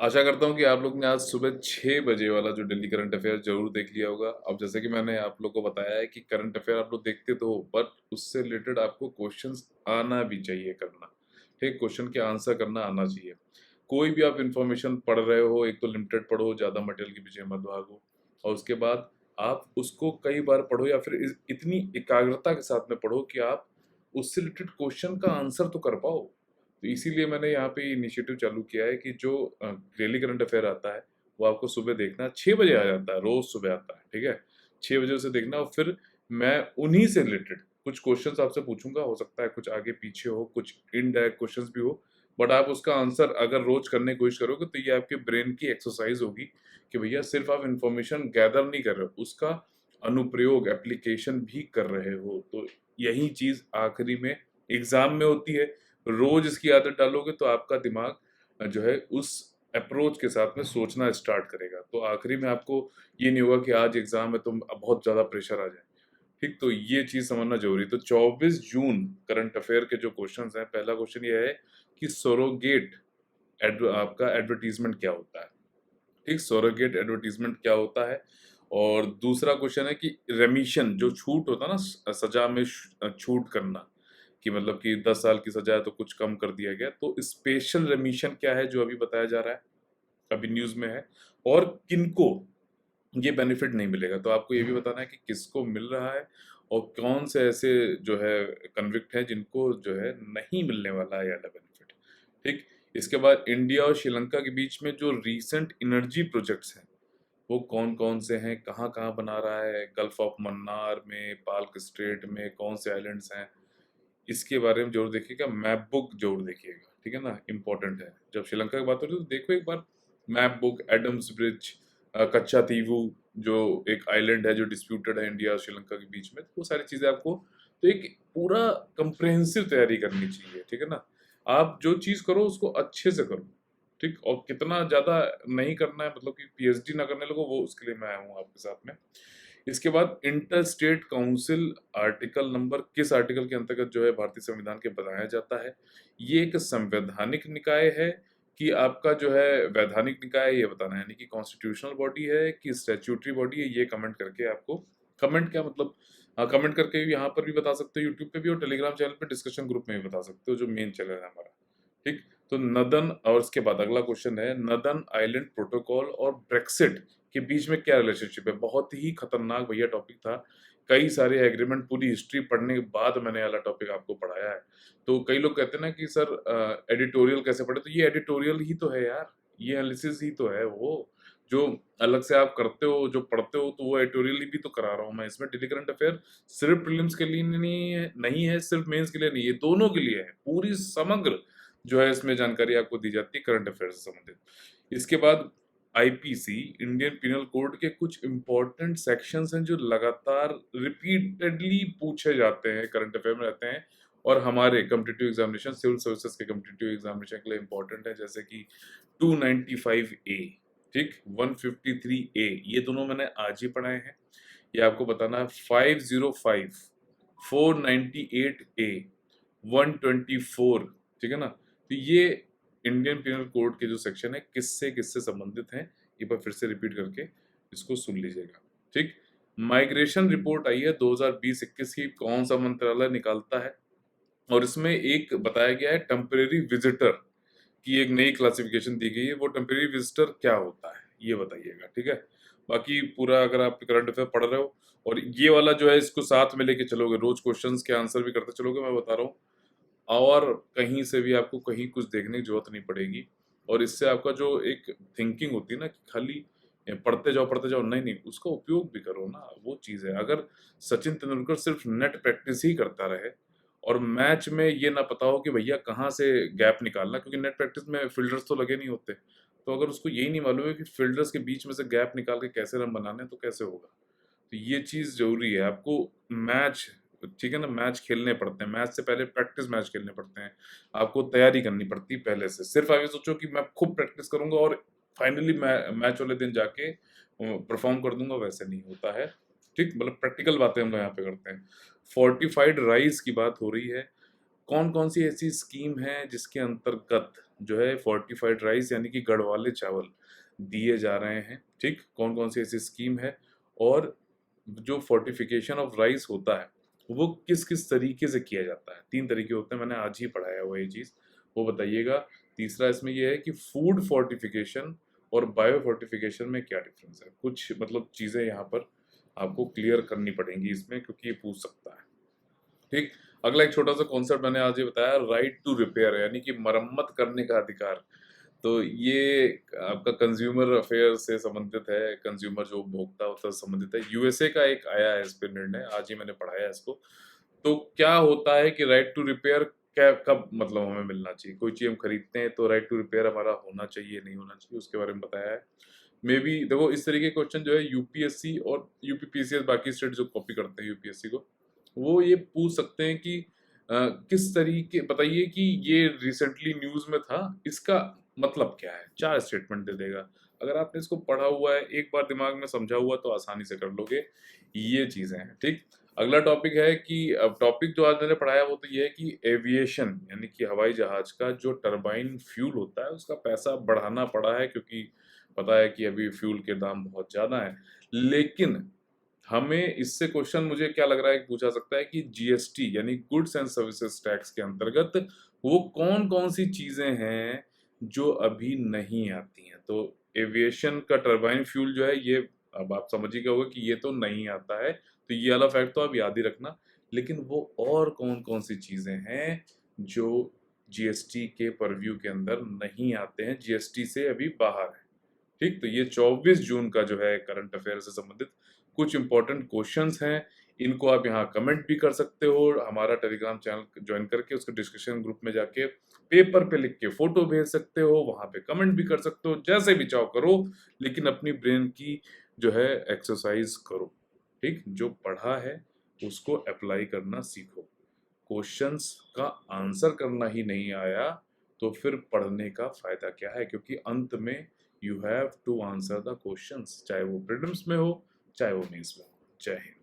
आशा करता हूँ कि आप लोग ने आज सुबह 6 बजे वाला जो डेली करंट अफेयर ज़रूर देख लिया होगा। अब जैसे कि मैंने आप लोग को बताया है कि करंट अफेयर आप लोग देखते तो हो, बट उससे रिलेटेड आपको क्वेश्चंस आना भी चाहिए करना। ठीक, क्वेश्चन के आंसर करना आना चाहिए। कोई भी आप इन्फॉर्मेशन पढ़ रहे हो, एक तो लिमिटेड पढ़ो, ज़्यादा मटेरियल के पीछे मत भागो, और उसके बाद आप उसको कई बार पढ़ो या फिर इतनी एकाग्रता के साथ में पढ़ो कि आप उससे रिलेटेड क्वेश्चन का आंसर तो कर पाओ। तो इसीलिए मैंने यहाँ पे इनिशिएटिव चालू किया है कि जो डेली करंट अफेयर आता है वो आपको सुबह देखना। 6 बजे आ जाता है, रोज सुबह आता है, ठीक है। 6 बजे उसे देखना, और फिर मैं उन्हीं से रिलेटेड कुछ क्वेश्चंस आपसे पूछूंगा। हो सकता है कुछ आगे पीछे हो, कुछ इनडायरेक्ट क्वेश्चंस भी हो, बट आप उसका आंसर अगर रोज करने की कोशिश करोगे तो ये आपके ब्रेन की एक्सरसाइज होगी कि भैया सिर्फ आप इंफॉर्मेशन गैदर नहीं कर रहे हो, उसका अनुप्रयोग एप्लीकेशन भी कर रहे हो। तो यही चीज आखिरी में एग्जाम में होती है। रोज इसकी आदत डालोगे तो आपका दिमाग जो है उस अप्रोच के साथ में सोचना स्टार्ट करेगा। तो आखिरी में आपको ये नहीं होगा कि आज एग्जाम है तो अब बहुत ज्यादा प्रेशर आ जाए। ठीक, तो ये चीज समझना जरूरी है। तो 24 जून करंट अफेयर के जो क्वेश्चंस हैं, पहला क्वेश्चन ये है कि सरोगेट आपका एडवर्टीजमेंट क्या होता है। ठीक, सरोगेट एडवर्टीजमेंट क्या होता है। और दूसरा क्वेश्चन है कि रेमिशन, जो छूट होता है ना, सजा में छूट करना, कि मतलब कि 10 साल की सजा है तो कुछ कम कर दिया गया, तो स्पेशल रेमिशन क्या है जो अभी बताया जा रहा है, अभी न्यूज में है, और किनको ये बेनिफिट नहीं मिलेगा। तो आपको ये भी बताना है कि किसको मिल रहा है और कौन से ऐसे जो है कन्विक्ट हैं जिनको जो है नहीं मिलने वाला है ये वाला बेनिफिट। ठीक, इसके बाद इंडिया और श्रीलंका के बीच में जो रीसेंट एनर्जी प्रोजेक्ट्स हैं वो कौन कौन से हैं, कहाँ कहाँ बना रहा है, गल्फ ऑफ मन्नार में, पाल्क स्ट्रेट में कौन से आइलैंड्स हैं, इसके बारे में जरूर देखिएगा। मैप बुक जरूर देखिएगा, ठीक है ना, इंपॉर्टेंट है। जब श्रीलंका की बात हो रही है तो देखो एक बार मैप बुक, एडम्स ब्रिज, कच्चा तीवू जो एक आइलैंड है जो डिस्प्यूटेड है इंडिया और श्रीलंका के बीच में, तो वो सारी चीजें आपको तो एक पूरा कंप्रेहेंसिव तैयारी करनी चाहिए, ठीक है ना। आप जो चीज करो उसको अच्छे से करो, ठीक। और कितना ज्यादा नहीं करना है, मतलब कि पीएचडी ना करने लगो, वो उसके लिए मैं आया हूँ आपके साथ में। इसके बाद inter state council article number, किस आर्टिकल के अंतर्गत जो है भारतीय संविधान के बनाया जाता है। ये एक संवैधानिक निकाय है कि आपका जो है वैधानिक निकाय, ये बताना है, यानी कि कॉन्स्टिट्यूशनल बॉडी है कि स्टैट्यूटरी बॉडी है, ये कमेंट करके आपको, कमेंट क्या मतलब, हाँ कमेंट करके यहाँ पर भी बता सकते हो, यूट्यूब पे भी, और टेलीग्राम चैनल पे डिस्कशन ग्रुप में भी बता सकते हो जो मेन चैनल है हमारा। ठीक, तो नदन, और उसके बाद अगला क्वेश्चन है नदन आइलैंड प्रोटोकॉल और ब्रेक्सिट के बीच में क्या रिलेशनशिप है। बहुत ही खतरनाक भैया टॉपिक था। कई सारे एग्रीमेंट, पूरी हिस्ट्री पढ़ने के बाद मैंने वाला टॉपिक आपको पढ़ाया है। तो कई लोग कहते हैं ना कि सर एडिटोरियल कैसे पढ़े, तो ये एडिटोरियल ही तो है यार, ये एनालिसिस ही तो है। वो जो अलग से आप करते हो, जो पढ़ते हो, तो वो एडिटोरियल भी तो करा रहा हूँ मैं इसमें। डेली करंट अफेयर सिर्फ प्रीलिम्स के लिए नहीं है, सिर्फ मेंस के लिए नहीं, ये दोनों के लिए है। पूरी समग्र जो है इसमें जानकारी आपको दी जाती है करंट अफेयर से संबंधित। इसके बाद आईपीसी, इंडियन पिनल कोड के कुछ इंपॉर्टेंट सेक्शंस हैं जो लगातार रिपीटेडली पूछे जाते हैं, करंट अफेयर में रहते हैं, और हमारे कॉम्पिटिटिव एग्जामिनेशन, सिविल सर्विसेज के कॉम्पिटिटिव एग्जामिनेशन के लिए इंपॉर्टेंट है। जैसे कि 295A, ठीक, 153A, ये दोनों मैंने आज ही पढ़ाए हैं। ये आपको बताना है 505, 498A, 124, ठीक है ना। तो ये इंडियन पिनल कोड के जो सेक्शन है किससे किससे संबंधित हैं, एक बार फिर से रिपीट करके इसको सुन लीजिएगा। ठीक, माइग्रेशन रिपोर्ट आई है 2020-21 की, कौन सा मंत्रालय निकालता है, और इसमें एक बताया गया है टेम्परेरी विजिटर की एक नई क्लासिफिकेशन दी गई है। वो टेम्परेरी विजिटर क्या होता है ये बताइएगा, ठीक है। बाकी पूरा अगर आप करंट अफेयर पढ़ रहे हो और ये वाला जो है इसको साथ में लेके चलोगे, रोज क्वेश्चंस के आंसर भी करते चलोगे, मैं बता रहा हूँ, और कहीं से भी आपको कहीं कुछ देखने की जरूरत नहीं पड़ेगी। और इससे आपका जो एक थिंकिंग होती है ना कि खाली पढ़ते जाओ, नहीं नहीं, उसका उपयोग भी करो ना, वो चीज़ है। अगर सचिन तेंदुलकर सिर्फ नेट प्रैक्टिस ही करता रहे और मैच में ये ना पता हो कि भैया कहाँ से गैप निकालना, क्योंकि नेट प्रैक्टिस में फील्डर्स तो लगे नहीं होते, तो अगर उसको यही नहीं मालूम है कि फील्डर्स के बीच में से गैप निकाल के कैसे रन बनाने हैं, तो कैसे होगा। तो ये चीज़ ज़रूरी है आपको। मैच, ठीक है ना, मैच खेलने पड़ते हैं, मैच से पहले प्रैक्टिस मैच खेलने पड़ते हैं, आपको तैयारी करनी पड़ती है पहले से। सिर्फ आप ये सोचो कि मैं खूब प्रैक्टिस करूंगा और फाइनली मैच वाले दिन जाके परफॉर्म कर दूंगा, वैसे नहीं होता है। ठीक, मतलब प्रैक्टिकल बातें हम लोग यहाँ पे करते हैं। फोर्टिफाइड राइस की बात हो रही है। कौन कौन सी ऐसी स्कीम है जिसके अंतर्गत जो है फोर्टिफाइड राइस यानी कि गढ़ वाले चावल दिए जा रहे हैं। ठीक, कौन कौन सी ऐसी स्कीम है, और जो फोर्टिफिकेशन ऑफ राइस होता है वो किस किस तरीके से किया जाता है। 3 तरीके होते हैं, मैंने आज ही पढ़ाया हुआ ये चीज़, वो बताइएगा। तीसरा इसमें ये है कि फूड फोर्टिफिकेशन और बायो फोर्टिफिकेशन में क्या डिफरेंस है। कुछ मतलब चीज़ें यहाँ पर आपको क्लियर करनी पड़ेंगी इसमें, क्योंकि ये पूछ सकता है। ठीक, अगला एक छोटा सा कॉन्सेप्ट मैंने आज ये बताया, राइट टू रिपेयर यानी कि मरम्मत करने का अधिकार। तो ये आपका कंज्यूमर अफेयर से संबंधित है, कंज्यूमर जो उपभोक्ता होता से संबंधित है। यूएसए का एक आया है इस पे निर्णय, आज ही मैंने पढ़ाया है इसको। तो क्या होता है कि राइट टू रिपेयर क्या, कब मतलब हमें मिलना चाहिए, कोई चीज़ हम खरीदते हैं तो राइट टू रिपेयर हमारा होना चाहिए नहीं होना चाहिए, उसके बारे में बताया है। मे बी देखो इस तरीके के क्वेश्चन जो है यूपीएससी और यूपीपीसीएस बाकी स्टेट जो कॉपी करते हैं यूपीएससी को, वो ये पूछ सकते हैं कि किस तरीके बताइए कि ये रिसेंटली न्यूज में था, इसका मतलब क्या है। 4 स्टेटमेंट दे देगा। अगर आपने इसको पढ़ा हुआ है, एक बार दिमाग में समझा हुआ, तो आसानी से कर लोगे। ये चीजें हैं। ठीक, अगला टॉपिक है कि अब टॉपिक जो आज मैंने पढ़ाया वो तो ये है कि एविएशन यानी कि हवाई जहाज का जो टरबाइन फ्यूल होता है उसका पैसा बढ़ाना पड़ा है, क्योंकि पता है कि अभी फ्यूल के दाम बहुत ज्यादा है। लेकिन हमें इससे क्वेश्चन मुझे क्या लग रहा है कि पूछा सकता है कि जीएसटी यानी गुड्स एंड सर्विसेज टैक्स के अंतर्गत वो कौन कौन सी चीजें हैं जो अभी नहीं आती हैं। तो एविएशन का टरबाइन फ्यूल जो है ये, अब आप समझ ही गए होंगे कि ये तो नहीं आता है, तो ये वाला फैक्ट तो आप याद ही रखना। लेकिन वो और कौन कौन सी चीजें हैं जो जीएसटी के परव्यू के अंदर नहीं आते हैं, जीएसटी से अभी बाहर है। ठीक, तो ये 24 जून का जो है करंट अफेयर से संबंधित कुछ इंपॉर्टेंट क्वेश्चंस हैं। इनको आप यहाँ कमेंट भी कर सकते हो, हमारा टेलीग्राम चैनल ज्वाइन करके उसके डिस्कशन ग्रुप में जाके पेपर पे लिख के फोटो भेज सकते हो, वहां पे कमेंट भी कर सकते हो, जैसे भी चाहो करो, लेकिन अपनी ब्रेन की जो है एक्सरसाइज करो। ठीक, जो पढ़ा है उसको अप्लाई करना सीखो। क्वेश्चंस का आंसर करना ही नहीं आया तो फिर पढ़ने का फायदा क्या है, क्योंकि अंत में you have to answer the questions, चाहे वो प्रीलिम्स में हो चाहे वो मेंस में हो। जय हिंद।